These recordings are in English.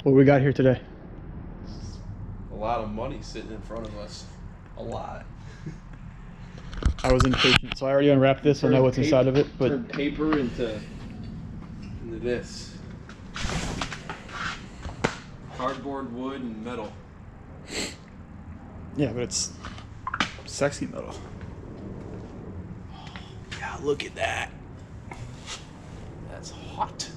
What we got here today? A lot of money sitting in front of us. A lot. I was impatient, so I already unwrapped this. I know what's inside of it, but turn paper into this. Cardboard, wood, and metal. yeah, but it's sexy metal. God, look at that. That's hot.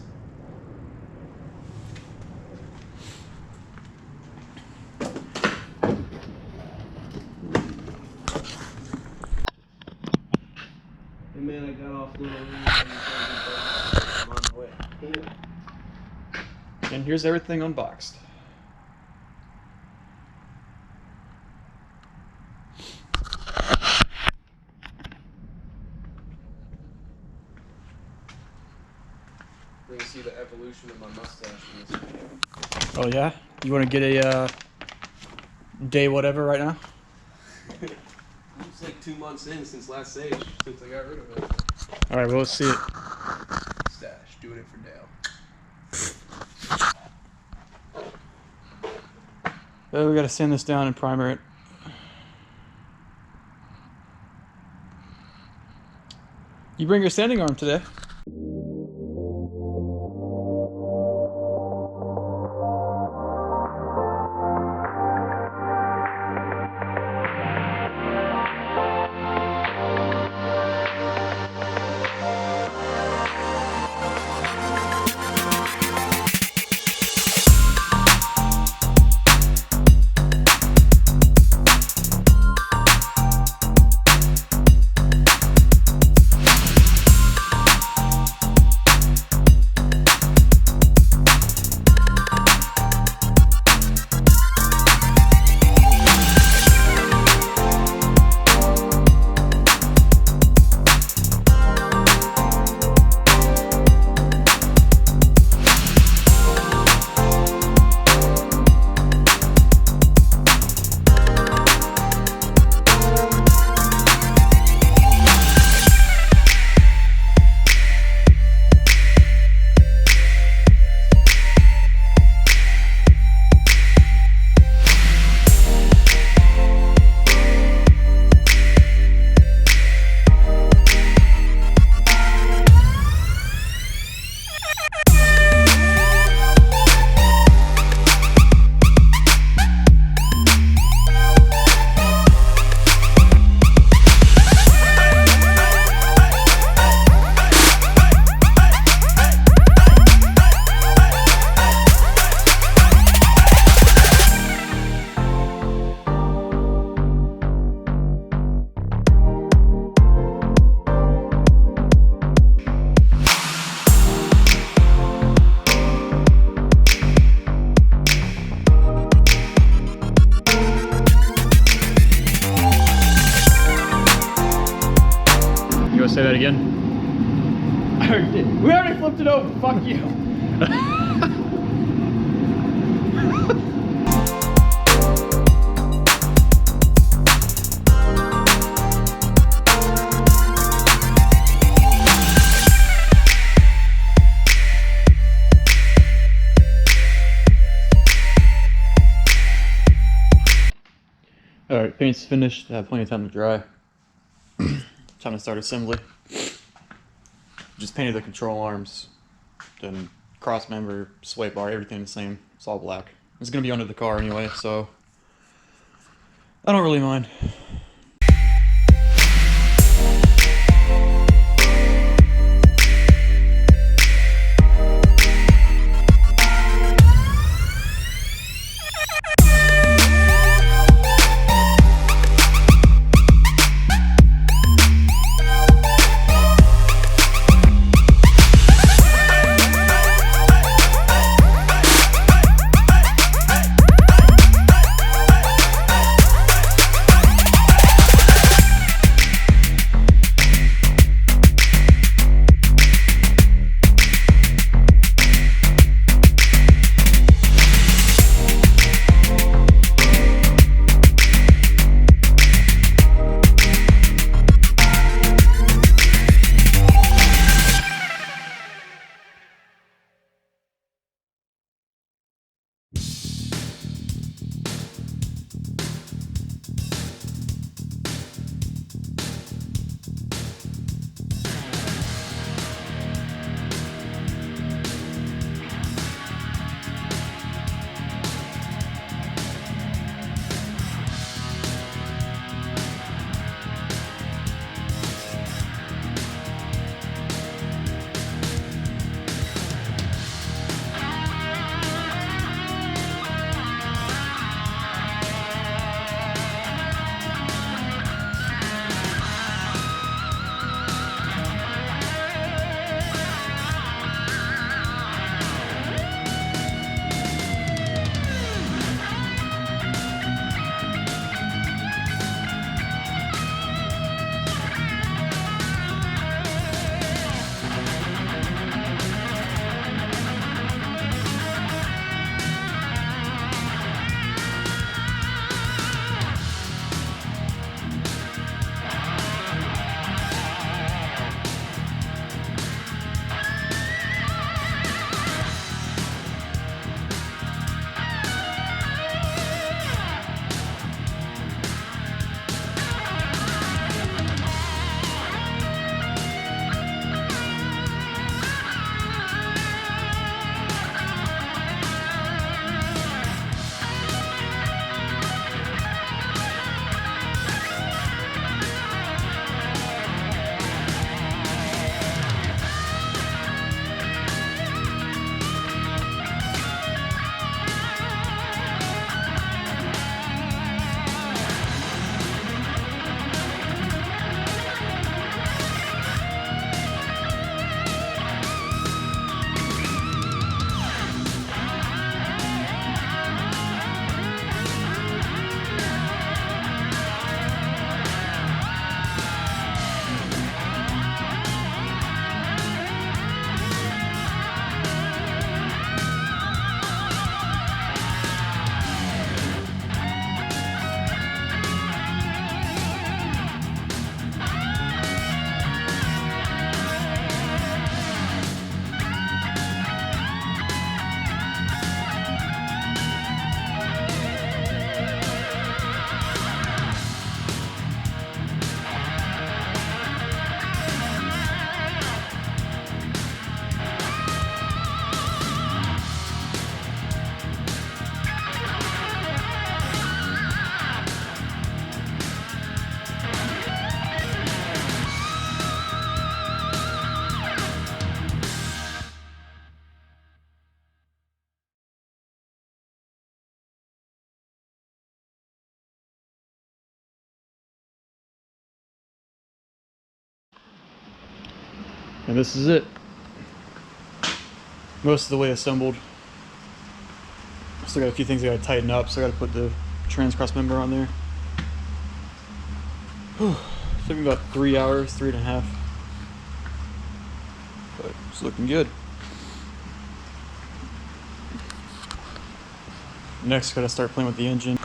Hey man, I got off little I'm on the way. And here's everything unboxed. We're gonna see the evolution of my mustache in this video. Oh yeah? You want to get a day whatever right now? It's like 2 months in since last stage, since I got rid of it. All right, well, let's see it. Stash, doing it for Dale. We got to sand this down and primer it. You bring your sanding arm today. Say that again. I already did. We already flipped it over. Fuck you. All right, paint's finished. I have plenty of time to dry. Time to start assembly. Just painted the control arms, then cross member, sway bar, everything the same. It's all black. It's gonna be under the car anyway, so I don't really mind. And this is it. Most of the way assembled. Still got a few things I gotta tighten up, so I gotta put the trans cross member on there. Took me about 3 hours, 3.5. But it's looking good. Next, gotta start playing with the engine.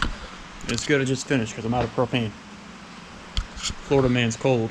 It's good to just finish because I'm out of propane. Florida man's cold.